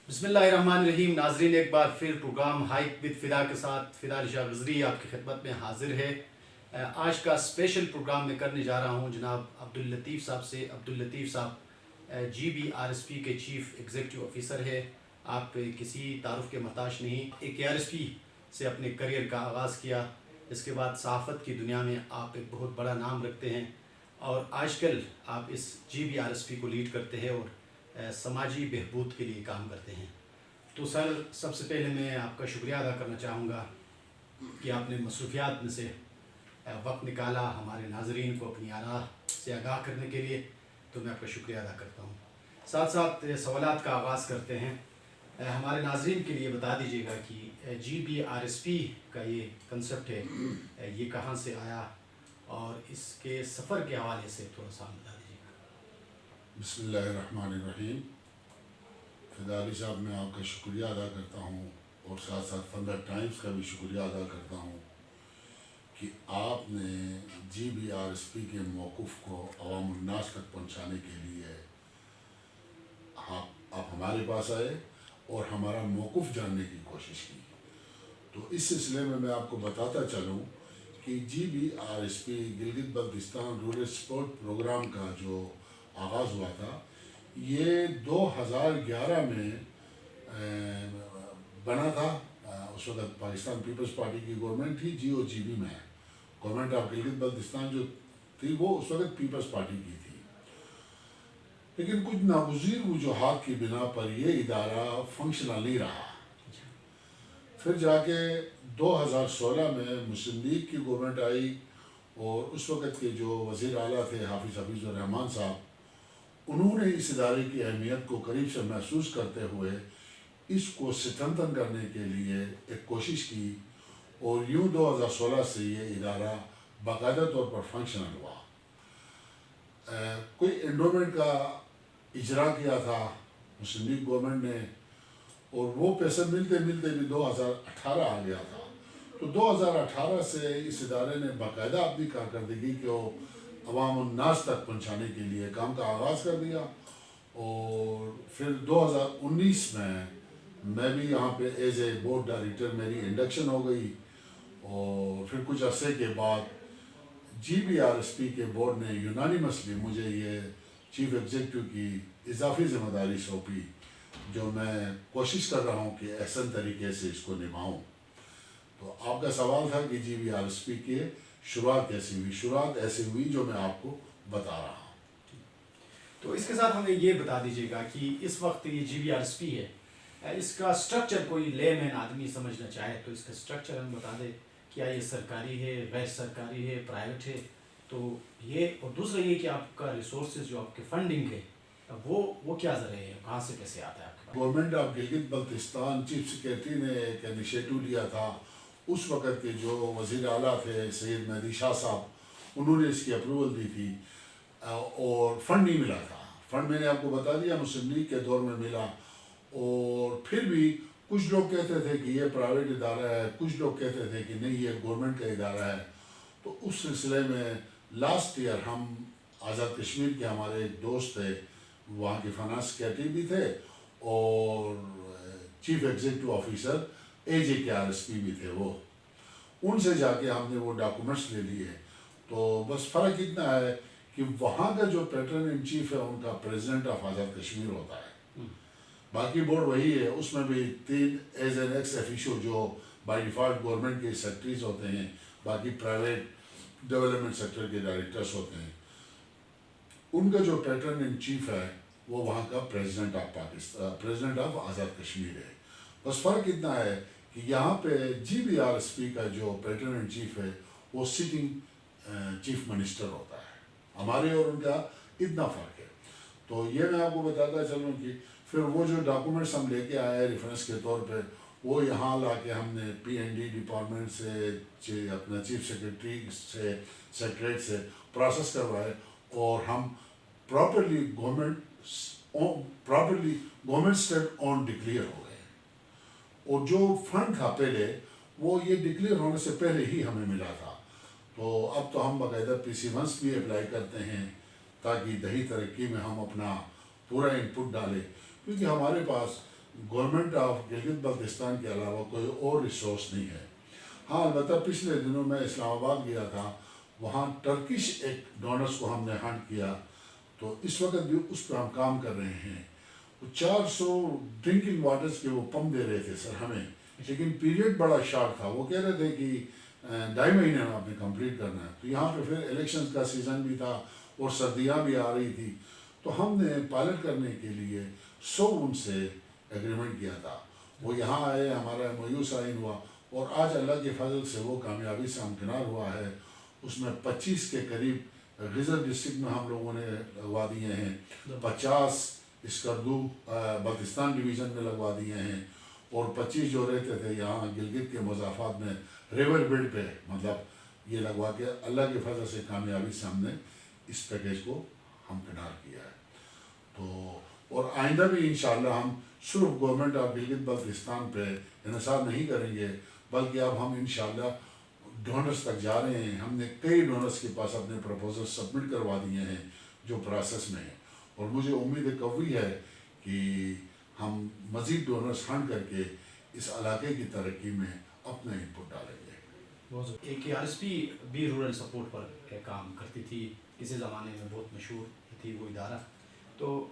بسم اللہ الرحمن الرحیم. ناظرین، ایک بار پھر پروگرام ہائک وتھ فدا کے ساتھ فدا علی شاہ غزری آپ کی خدمت میں حاضر ہے. آج کا اسپیشل پروگرام میں کرنے جا رہا ہوں جناب عبداللطیف صاحب سے. عبداللطیف صاحب GBRSP کے چیف ایگزیکٹو آفیسر ہے. آپ کسی تعارف کے محتاج نہیں. ایک ARSP سے اپنے کریئر کا آغاز کیا. اس کے بعد صحافت کی دنیا میں آپ ایک بہت بڑا نام رکھتے ہیں اور آج کل آپ اس GBRSP کو لیڈ کرتے ہیں اور سماجی بہبود کے لیے کام کرتے ہیں. تو سر، سب سے پہلے میں آپ کا شکریہ ادا کرنا چاہوں گا کہ آپ نے مصروفیات میں سے وقت نکالا ہمارے ناظرین کو اپنی آراء سے آگاہ کرنے کے لیے. تو میں آپ کا شکریہ ادا کرتا ہوں. ساتھ ساتھ سوالات کا آغاز کرتے ہیں. ہمارے ناظرین کے لیے بتا دیجیے گا کہ GBRSP کا یہ کنسپٹ ہے، یہ کہاں سے آیا اور اس کے سفر کے حوالے سے تھوڑا سا بتا دیجیے گا. بسم اللہ الرحمن الرحیم. فدا علی صاحب، میں آپ کا شکریہ ادا کرتا ہوں اور ساتھ ساتھ فنڈا ٹائمز کا بھی شکریہ ادا کرتا ہوں کہ آپ نے GBRSP کے موقف کو عوام الناس تک پہنچانے کے لیے آپ ہمارے پاس آئے اور ہمارا موقف جاننے کی کوشش کی. تو اس سلسلے میں آپ کو بتاتا چلوں کہ GBRSP Gilgit Baltistan rural support programme کا جو آغاز ہوا تھا، یہ 2011 میں بنا تھا. اس وقت پاکستان پیپلز پارٹی کی گورنمنٹ تھی. GOGB میں گورنمنٹ آف گلگت بلتستان جو تھی وہ اس وقت پیپلز پارٹی کی تھی، لیکن کچھ ناگزیر وجوہات کی بنا پر یہ ادارہ فنکشنل نہیں رہا. پھر جا کے 2016 میں مسلم لیگ کی گورنمنٹ آئی اور اس وقت کے جو وزیر اعلیٰ تھے حافظ الرحمان صاحب، انہوں نے اس ادارے کی اہمیت کو قریب سے محسوس کرتے ہوئے اس کو اسٹرینتھن کرنے کے لیے ایک کوشش کی اور یوں 2016 سے یہ ادارہ باقاعدہ طور پر فنکشنل ہوا. کوئی انڈومنٹ کا اجرا کیا تھا مسلم لیگ گورنمنٹ نے اور وہ پیسے ملتے ملتے بھی 2018 آ گیا تھا. تو 2018 سے اس ادارے نے باقاعدہ اپنی کارکردگی کو عوام الناس تک پہنچانے کے لیے کام کا آغاز کر دیا. اور پھر 2019 میں بھی یہاں پہ ایز اے بورڈ ڈائریکٹر میری انڈکشن ہو گئی اور پھر کچھ عرصے کے بعد GBRSP کے بورڈ نے یونانیمسلی مجھے یہ چیف ایگزیکٹو کی اضافی ذمہ داری سونپی، جو میں کوشش کر رہا ہوں کہ احسن طریقے سے اس کو نبھاؤں. تو آپ کا سوال تھا کہ GBRSP کی شروعات کیسی ہوئی. شروعات ایسی ہوئی جو میں آپ کو بتا رہا ہوں. تو اس کے ساتھ ہمیں یہ بتا دیجیے گا کہ اس وقت یہ GBRSP ہے، اس کا سٹرکچر کوئی لے مین آدمی سمجھنا چاہے تو اس کا سٹرکچر ہم بتا دیں. کیا یہ سرکاری ہے، غیر سرکاری ہے، پرائیویٹ ہے؟ تو یہ، اور دوسرا یہ کہ آپ کا ریسورسز جو آپ کے فنڈنگ ہے وہ کیا ذرا ہے، کہاں سے پیسے آتا ہے آپ کے پاس؟ Government of Gilgit Baltistan chief secretary نے ایک انیشیٹو لیا تھا. اس وقت کے جو وزیر اعلیٰ تھے سید مہدی شاہ صاحب، انہوں نے اس کی اپروول دی تھی اور فنڈ نہیں ملا تھا. فنڈ میں نے آپ کو بتا دیا مسلم لیگ کے دور میں ملا، اور پھر بھی کچھ لوگ کہتے تھے کہ یہ پرائیویٹ ادارہ ہے، کچھ لوگ کہتے تھے کہ نہیں یہ گورنمنٹ کا ادارہ ہے. تو اس سلسلے میں لاسٹ ایئر ہم آزاد کشمیر کے ہمارے ایک دوست تھے، وہاں کے فائنانس سیکریٹری بھی تھے اور چیف ایگزیکٹو آفیسر AJKRSP بھی تھے، وہ ان سے جا کے ہم نے وہ ڈاکومنٹس لے لیے. تو بس فرق اتنا ہے کہ وہاں کا جو پیٹرن ان چیف ہے ان کا پریزیڈنٹ آف آزاد کشمیر ہوتا ہے. باقی بورڈ وہی ہے، اس میں بھی 3 ایز این ایکس ایفیشو جو بائی ڈیفالٹ گورنمنٹ کے سیکرٹریز ہوتے ہیں، باقی پرائیویٹ ڈیولپمنٹ سیکٹر کے ڈائریکٹرز ہوتے ہیں. ان کا جو پیٹرن ان چیف ہے وہ وہاں کا پریزیڈنٹ آف آزاد کشمیر ہے. بس فرق اتنا ہے کہ یہاں پہ GBRSP کا جو پیٹرن ان چیف ہے وہ سٹنگ چیف منسٹر ہوتا ہے. ہمارے اور ان کا اتنا فرق ہے. تو یہ میں آپ کو بتاتا چلوں کہ پھر وہ جو ڈاکومنٹس ہم لے کے آئے ریفرنس کے طور پہ، وہ یہاں لا کے ہم نے PND ڈپارٹمنٹ سے اپنا چیف سیکریٹری سے سیکریٹریٹ سے پروسیس کروائے اور ہم properly government state on declare ہو گئے. اور جو فنڈ تھا پہلے وہ یہ ڈکلیئر ہونے سے پہلے ہی ہمیں ملا تھا. تو اب تو ہم باقاعدہ PC1 بھی اپلائی کرتے ہیں تاکہ دیہی ترقی میں ہم اپنا پورا انپٹ ڈالیں، کیونکہ ہمارے پاس گورنمنٹ آف گلگت بلتستان کے علاوہ کوئی اور ریسورس نہیں ہے. ہاں البتہ پچھلے دنوں میں اسلام آباد گیا تھا, وہاں ٹرکش ایک ڈونرس کو ہم نے ہنٹ کیا, تو اس وقت بھی اس پہ ہم کام کر رہے ہیں. وہ 400 ڈرنکنگ واٹرز کے وہ پمپ دے رہے تھے سر ہمیں, لیکن پیریڈ بڑا شارٹ تھا. وہ کہہ رہے تھے کہ 2.5 مہینے میں آپ نے کمپلیٹ کرنا ہے. تو یہاں پہ پھر الیکشنز کا سیزن بھی تھا اور سردیاں بھی آ رہی تھی, تو ہم نے پائلٹ کرنے کے لیے 100 ان سے ایگریمنٹ کیا تھا. وہ یہاں آئے, ہمارا MOU سائن ہوا, اور آج اللہ کے فضل سے وہ کامیابی سے ہمکنار ہوا ہے. اس میں 25 کے قریب غزر ڈسٹرکٹ میں ہم لوگوں نے لگوا دیے ہیں, 50 اسکردو بلتستان ڈویژن میں لگوا دیے ہیں, اور 25 جو رہتے تھے یہاں گلگت کے مضافات میں ریور بیڈ پہ, مطلب یہ لگوا کے اللہ کے فضل سے کامیابی سے ہم نے اس پیکیج کو ہمکنار کیا ہے. تو اور آئندہ بھی انشاءاللہ ہم صرف گورنمنٹ آف گلگت بلتستان پہ انحصار نہیں کریں گے, بلکہ اب ہم انشاءاللہ ڈونرس تک جا رہے ہیں. ہم نے کئی ڈونرس کے پاس اپنے پروپوزل سبمٹ کروا دیے ہیں جو پروسیس میں ہیں, اور مجھے امید قوی ہے کہ ہم مزید ڈونرس ہنٹ کر کے اس علاقے کی ترقی میں اپنا انپٹ ڈالیں گے. AKRSP بھی رورل سپورٹ پر کام کرتی تھی, کسی زمانے میں بہت مشہور تھی وہ ادارہ. تو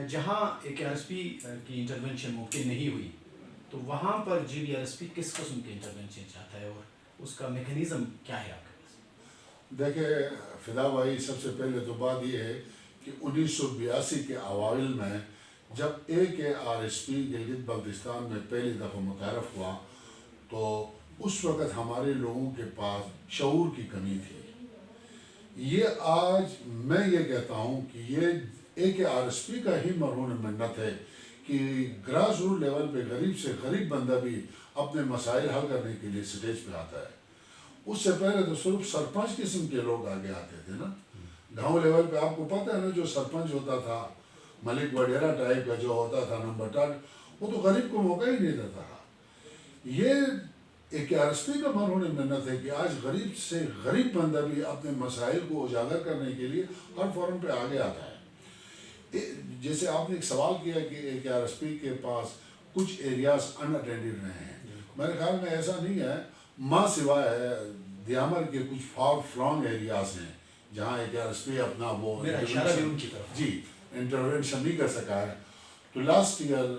جہاں AKRSP کی انٹرونشن ممکن نہیں ہوئی, تو وہاں پر GBRSP کس قسم کے انٹرونشن چاہتا ہے, اور اس کا میکانزم کیا ہے آپ کے پاس؟ دیکھیں فدا بھائی, سب سے پہلے تو بات یہ ہے کہ 1982 کے اوائل میں جب AKRSP گلگت بلتستان میں پہلی دفعہ متعارف ہوا, تو اس وقت ہمارے لوگوں کے پاس شعور کی کمی تھی. یہ آج میں یہ کہتا ہوں کہ یہ AKRSP کا ہی مرہون منت ہے کہ گراس روٹ لیول پہ غریب سے غریب بندہ بھی اپنے مسائل حل کرنے کے لیے سٹیج پہ آتا ہے. اس سے پہلے تو صرف سرپنچ قسم کے لوگ آگے آتے تھے نا. گاؤں لیول پہ آپ کو پتہ ہے نا, جو سرپنچ ہوتا تھا ملک وڈیرا ٹائپ کا جو ہوتا تھا نمبر 8, وہ تو غریب کو موقع ہی نہیں دیتا تھا. یہ AKRSP کا مرہون منت ہے کہ آج غریب سے غریب بندہ بھی اپنے مسائل کو اجاگر کرنے کے لیے ہر فورم پہ آگے آتا ہے. جیسے آپ نے ایک سوال کیا کہ AKRSP کے پاس کچھ ایریاز ان اٹینڈڈ رہے ہیں, میرے خیال میں ایسا نہیں ہے, ماں سوائے دیامر کے کچھ فار فلانگ ایریاز ہیں جہاں AKRSP اپنا وہ جی انٹرونشن نہیں کر سکا ہے. تو لاسٹ ایئر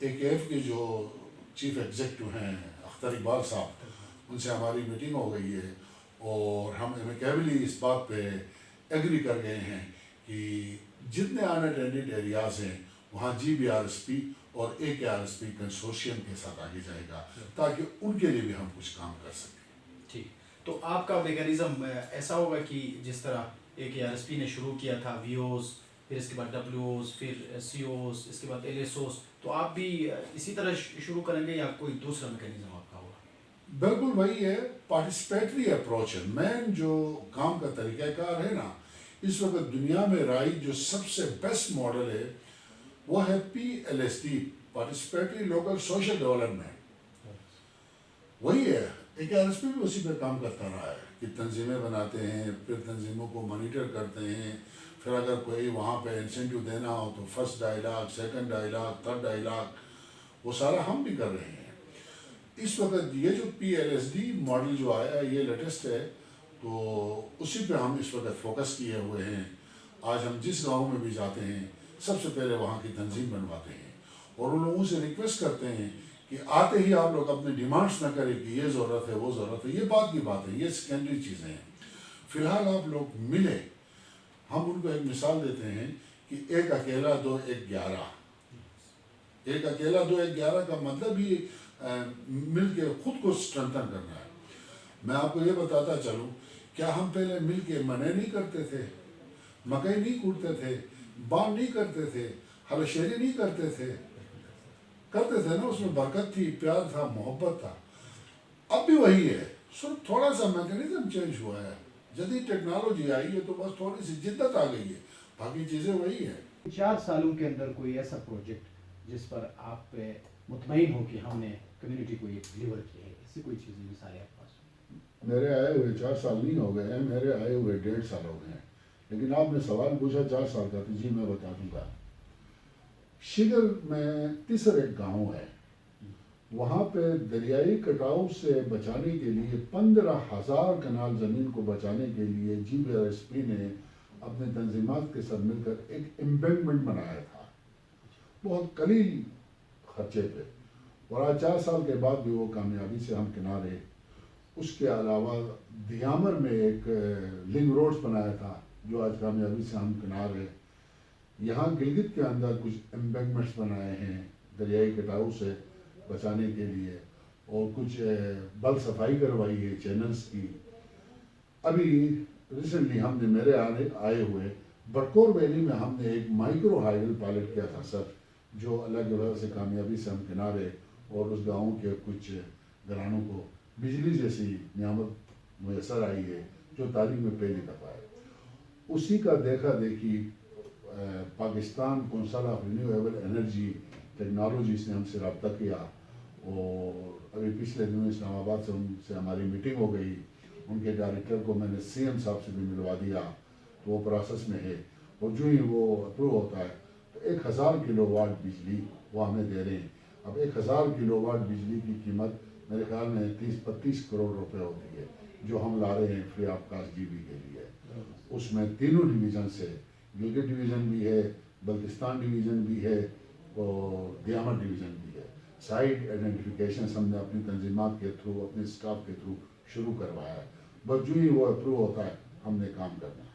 AKF کے جو چیف ایگزیکٹو ہیں اختر اقبال صاحب, ان سے ہماری میٹنگ ہو گئی ہے, اور ہم امیکیبلی اس بات پہ ایگری کر گئے ہیں کہ جتنے ان اٹینڈڈ ایریاز ہیں وہاں GBRSP اور AKRSP کنسورشیم کے ساتھ آگے جائے گا, تاکہ ان کے لیے بھی ہم کچھ کام کر سکیں. ٹھیک, تو آپ کا میکانزم ایسا ہوگا کہ جس طرح AKRSP نے شروع کیا تھا VOs, پھر اس کے بعد WOs, پھر COs, اس کے بعد LSOs, تو آپ بھی اسی طرح شروع کریں گے یا کوئی دوسرا میکانزم آپ کا ہوگا؟ بالکل وہی ہے, پارٹیسپیٹری اپروچ ہے. مین جو کام کا طریقہ کار ہے نا, اس وقت دنیا میں رائج جو سب سے بیسٹ ماڈل ہے وہ ہے PLSD, participatory local social development. وہی ہے, AKRSP بھی اسی پہ کام کرتا رہا ہے کہ تنظیمیں بناتے ہیں, پھر تنظیموں کو مانیٹر کرتے ہیں, پھر اگر کوئی وہاں پہ انسینٹیو دینا ہو تو first dialogue, second dialogue, third dialogue, وہ سارا ہم بھی کر رہے ہیں. اس وقت یہ جو PLSD ماڈل جو آیا ہے یہ لیٹسٹ ہے, تو اسی پہ ہم اس وقت فوکس کیے ہوئے ہیں. آج ہم جس گاؤں میں بھی جاتے ہیں سب سے پہلے وہاں کی تنظیم بنواتے ہیں, اور ان لوگوں سے ریکویسٹ کرتے ہیں کہ آتے ہی آپ لوگ اپنے ڈیمانڈس نہ کریں کہ یہ ضرورت ہے وہ ضرورت ہے, یہ بات کی بات ہے, یہ سیکنڈری چیزیں ہیں. فی الحال آپ لوگ ملے, ہم ان کو ایک مثال دیتے ہیں کہ 1 اکیلا 2 1 11. 1 اکیلا 2 1 11 کا مطلب ہی مل کے خود کو اسٹرینتھن کرنا ہے. میں آپ کو یہ بتاتا چلوں, کیا ہم پہلے مل کے منے نہیں کرتے تھے, مکئی نہیں کوٹتے تھے, بان نہیں کرتے تھے, حل شیری نہیں کرتے تھے نا, اس میں برکت تھی, پیار تھا, محبت تھا. اب بھی وہی ہے, صرف تھوڑا سا میکانزم چینج ہوا ہے, جدید ٹیکنالوجی آئی ہے تو بس تھوڑی سی جدت آ گئی ہے, باقی چیزیں وہی ہیں. 4 سالوں کے اندر کوئی ایسا پروجیکٹ جس پر آپ مطمئن ہو کہ ہم نے کمیونٹی کو یہ ڈلیور کیا ہے, ایسی کوئی چیزیں مثالیں آپ پاس؟ میرے آئے ہوئے 4 سال نہیں ہو گئے ہیں, میرے آئے ہوئے 1.5 سال ہو گئے ہیں. لیکن آپ نے سوال پوچھا 4 سال کا, تو جی میں بتا دوں گا. شگر میں تیسر ایک گاؤں ہے، وہاں پہ دریائی کٹاؤ سے بچانے کے لیے 15,000 کنال زمین کو بچانے کے لیے GBRSP نے اپنے تنظیمات کے ساتھ مل کر ایک امبینکمنٹ بنایا تھا بہت قلیل خرچے پہ، اور آج 4 سال کے بعد بھی وہ کامیابی سے ہم کنارے۔ اس کے علاوہ دیامر میں ایک لنک روڈز بنایا تھا جو آج کامیابی سے ہم کنار ہے۔ یہاں گلگت کے اندر کچھ امبینکمنٹس بنائے ہیں دریائی کٹاؤ سے بچانے کے لیے، اور کچھ بل صفائی کروائی ہے چینلز کی۔ ابھی ریسنٹلی ہم نے میرے آئے ہوئے بٹکور ویلی میں ہم نے ایک مائکرو ہائیڈل پائلٹ کیا تھا سر، جو اللہ کی وجہ سے کامیابی سے ہم کنارے، اور اس گاؤں کے کچھ گھرانوں کو بجلی جیسی نعمت میسر آئی ہے جو تاریخ میں پہلی دفعہ ہے۔ اسی کا دیکھا دیکھی Pakistan council of renewable energy technologies نے ہم سے رابطہ کیا، اور ابھی پچھلے دنوں اسلام آباد سے ان سے ہماری میٹنگ ہو گئی۔ ان کے ڈائریکٹر کو میں نے CM صاحب سے بھی ملوا دیا، تو وہ پروسیس میں ہے، اور جو ہی وہ اپروو ہوتا ہے تو 1000 کلو واٹ بجلی وہ ہمیں دے رہے ہیں۔ اب 1000 کلو واٹ بجلی کی قیمت میرے خیال میں 30-32 کروڑ روپے ہوتی ہے، جو ہم لا رہے ہیں فری آف کاسٹ GB کے لیے۔ اس میں تینوں ڈویژن سے، گلگت ڈویژن بھی ہے، بلتستان ڈویژن بھی ہے، اور دیامر ڈویژن بھی ہے۔ سائٹ آئیڈینٹیفیکیشنز ہم نے اپنی تنظیمات کے تھرو، اپنے اسٹاف کے تھرو شروع کروایا ہے، بس جو ہی وہ اپروو ہوتا ہے ہم نے کام کرنا ہے۔